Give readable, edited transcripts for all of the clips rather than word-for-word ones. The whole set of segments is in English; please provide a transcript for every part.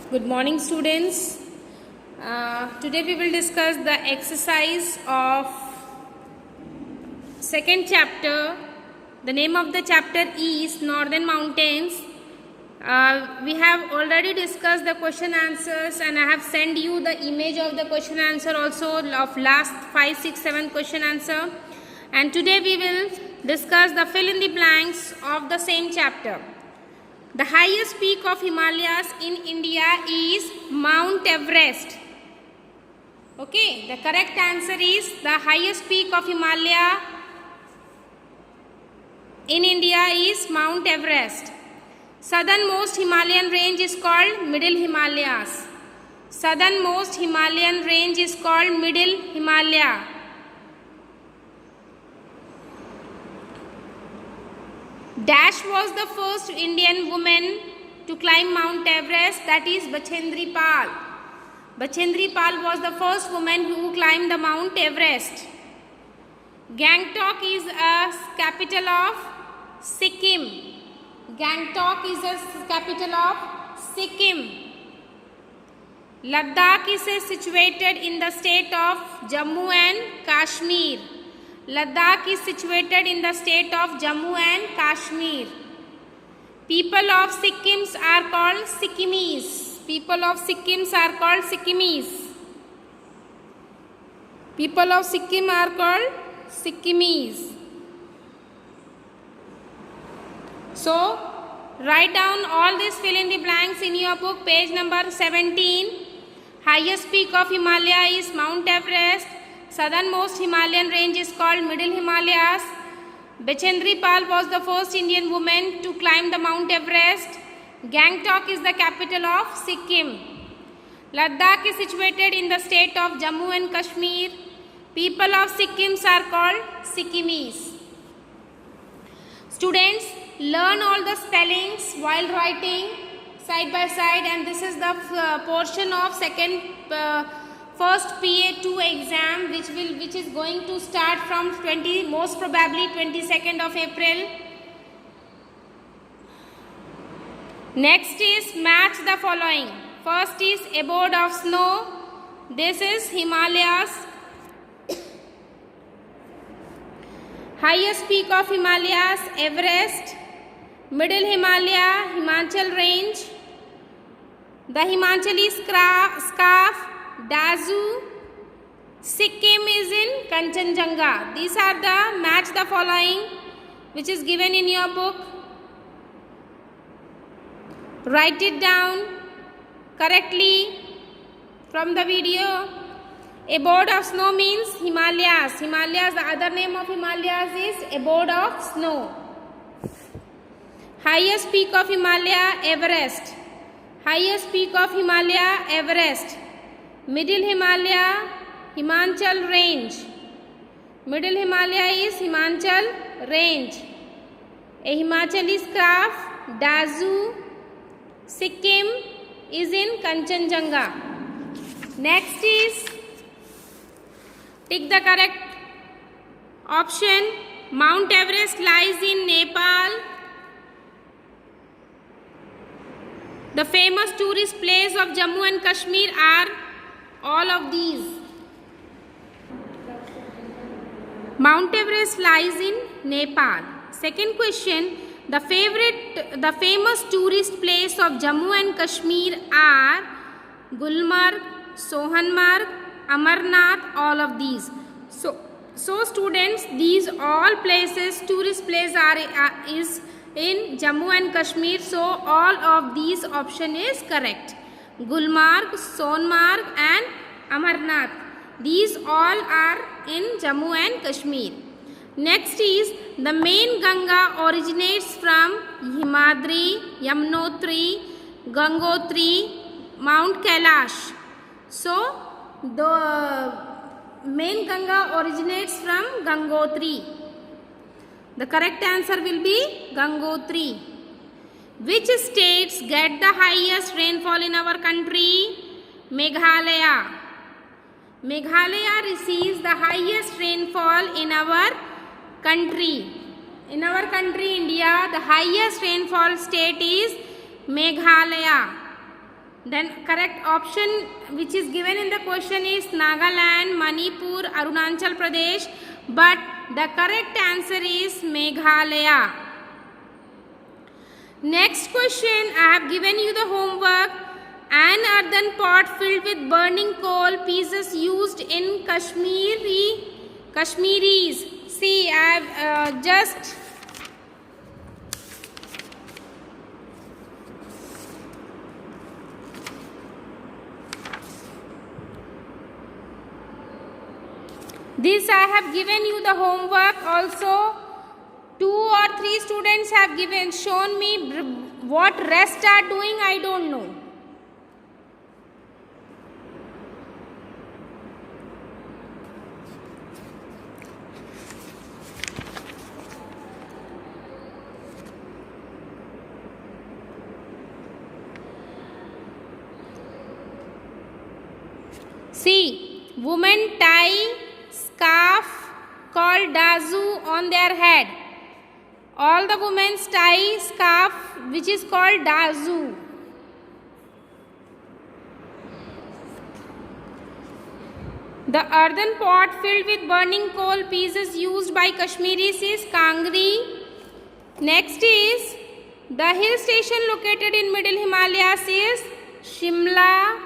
Good morning, students. Today we will discuss the exercise of second chapter. The name of the chapter is Northern Mountains. We have already discussed the question answers, and I have sent you the image of the question answer also of last 5, 6, 7 question answer. And today we will discuss the fill in the blanks of the same chapter. The highest peak of Himalayas in India is Mount Everest. Okay, the correct answer is the highest peak of Himalaya in India is Mount Everest. Southernmost Himalayan range is called Middle Himalayas. Southernmost Himalayan range is called Middle Himalaya. Dash was the first Indian woman to climb Mount Everest, that is Bachendri Pal. Bachendri Pal was the first woman who climbed the Mount Everest. Gangtok is a capital of Sikkim. Gangtok is a capital of Sikkim. Ladakh is situated in the state of Jammu and Kashmir. Ladakh is situated in the state of Jammu and Kashmir. People of Sikkim are called Sikkimis. People of Sikkim are called Sikkimis. People of Sikkim are called Sikkimis. So, write down all these fill in the blanks in your book, page number 17. Highest peak of Himalaya is Mount Everest. Southernmost Himalayan range is called Middle Himalayas. Bachendri Pal was the first Indian woman to climb the Mount Everest. Gangtok is the capital of Sikkim. Ladakh is situated in the state of Jammu and Kashmir. People of Sikkim are called Sikkimis. Students, learn all the spellings while writing side by side, and this is the portion of first PA2 exam which is going to start from most probably 22nd of April. Next is match the following. First is abode of snow. This is Himalayas. Highest peak of Himalayas, Everest. Middle Himalaya, Himachal range. The Himachali scarf, Dazu. Sikkim is in Kanchenjunga. These are the match the following which is given in your book. Write it down correctly from the video. Abode of snow means Himalayas. Himalayas, the other name of Himalayas is abode of snow. Highest peak of Himalaya, Everest. Highest peak of Himalaya, Everest. Middle Himalaya, Himachal range. Middle Himalaya is Himachal range. A Himachali scarf, Dazu. Sikkim is in Kanchenjunga. Next is, tick the correct option. Mount Everest lies in Nepal. The famous tourist place of Jammu and Kashmir are all of these. Mount Everest lies in Nepal. Second question, the famous tourist place of Jammu and Kashmir are Gulmarg, Sohanmarg, Amarnath, all of these. So students, these all places, tourist place is in Jammu and Kashmir. So all of these option is correct. Gulmarg, Sonmarg and Amarnath. These all are in Jammu and Kashmir. Next is, the main Ganga originates from Himadri, Yamunotri, Gangotri, Mount Kailash. So the main Ganga originates from Gangotri. The correct answer will be Gangotri. Which states get the highest rainfall in our country? Meghalaya. Meghalaya receives the highest rainfall in our country. In our country, India, the highest rainfall state is Meghalaya. Then correct option which is given in the question is Nagaland, Manipur, Arunachal Pradesh, but the correct answer is Meghalaya. Next question, I have given you the homework. An earthen pot filled with burning coal pieces used in Kashmiris. See, I have just this I have given you the homework also. 2 or 3 students have shown me what rest are doing, I don't know. See, women tie scarf called dazu on their head. All the women tie scarf which is called dazu. The earthen pot filled with burning coal pieces used by Kashmiris is Kangri. Next is the hill station located in Middle Himalayas is Shimla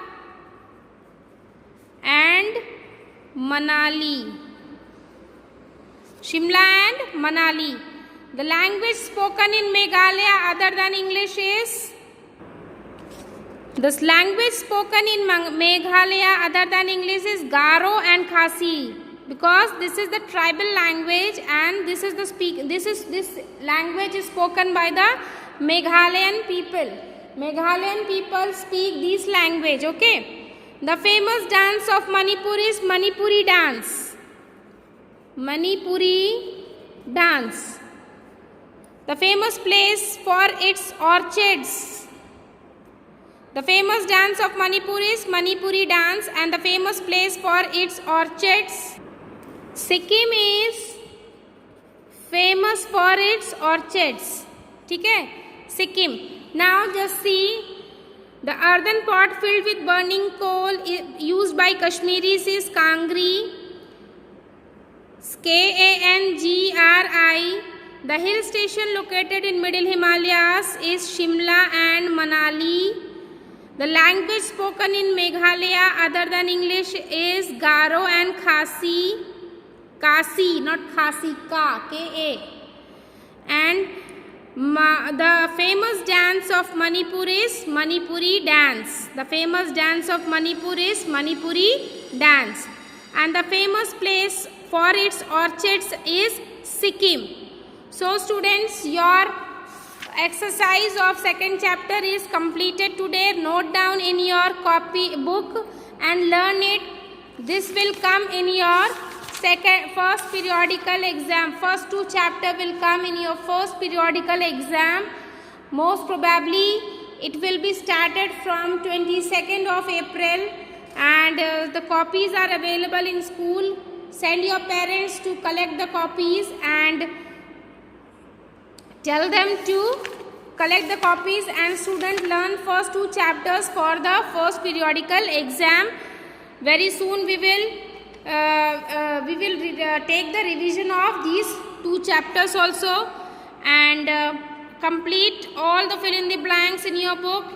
and Manali. Shimla and Manali. The language spoken in Meghalaya other than English is Garo and Khasi, because this is the tribal language and this language is spoken by the Meghalayan people. Meghalayan people speak this language, okay? The famous dance of Manipur is Manipuri dance. Manipuri dance. The famous place for its orchids. The famous dance of Manipur is Manipuri dance and the famous place for its orchids. Sikkim is famous for its orchids. ठीक है? Sikkim. Now just see, the earthen pot filled with burning coal used by Kashmiris is Kangri. Kangri. The hill station located in Middle Himalayas is Shimla and Manali. The language spoken in Meghalaya other than English is Garo and Khasi. Kasi, not Khasi, Ka. And the famous dance of Manipur is Manipuri dance. The famous dance of Manipur is Manipuri dance. And the famous place for its orchids is Sikkim. So students, your exercise of second chapter is completed today. Note down in your copy book and learn it. This will come in your first periodical exam. First 2 chapter will come in your first periodical exam. Most probably it will be started from 22nd of April and the copies are available in school. Send your parents to collect the copies and tell them to collect the copies, and students learn first 2 chapters for the first periodical exam. Very soon we will take the revision of these 2 chapters also and complete all the fill in the blanks in your book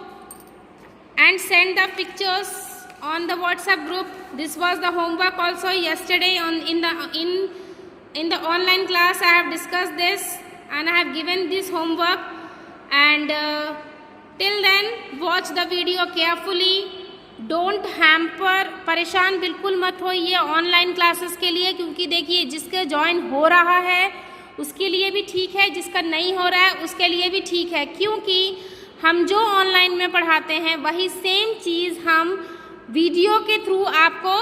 and send the pictures on the WhatsApp group. This was the homework also yesterday in the online class. I have discussed this and I have given this homework, and till then watch the video carefully. Don't hamper, परेशान बिल्कुल मत होइए online classes के लिए, क्योंकि देखिए जिसके join हो रहा है उसके लिए भी ठीक है, जिसका नहीं हो रहा है उसके लिए भी ठीक है, क्योंकि हम जो ऑनलाइन में पढ़ाते हैं वही सेम चीज़ हम वीडियो के थ्रू आपको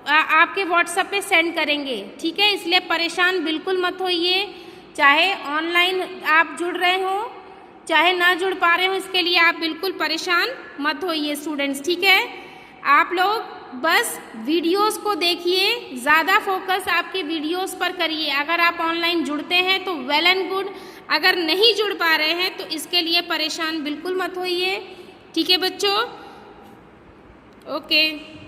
आपके व्हाट्सएप पे सेंड करेंगे, ठीक है? इसलिए परेशान बिल्कुल मत होइए, चाहे ऑनलाइन आप जुड़ रहे हो चाहे ना जुड़ पा रहे हो, इसके लिए आप बिल्कुल परेशान मत होइए स्टूडेंट्स, ठीक है? आप लोग बस वीडियोस को देखिए, ज़्यादा फोकस आपके वीडियोस पर करिए। अगर आप ऑनलाइन जुड़ते हैं तो वेल एंड गुड, अगर नहीं जुड़ पा रहे हैं तो इसके लिए परेशान बिल्कुल मत होइए, ठीक है बच्चों? Okay.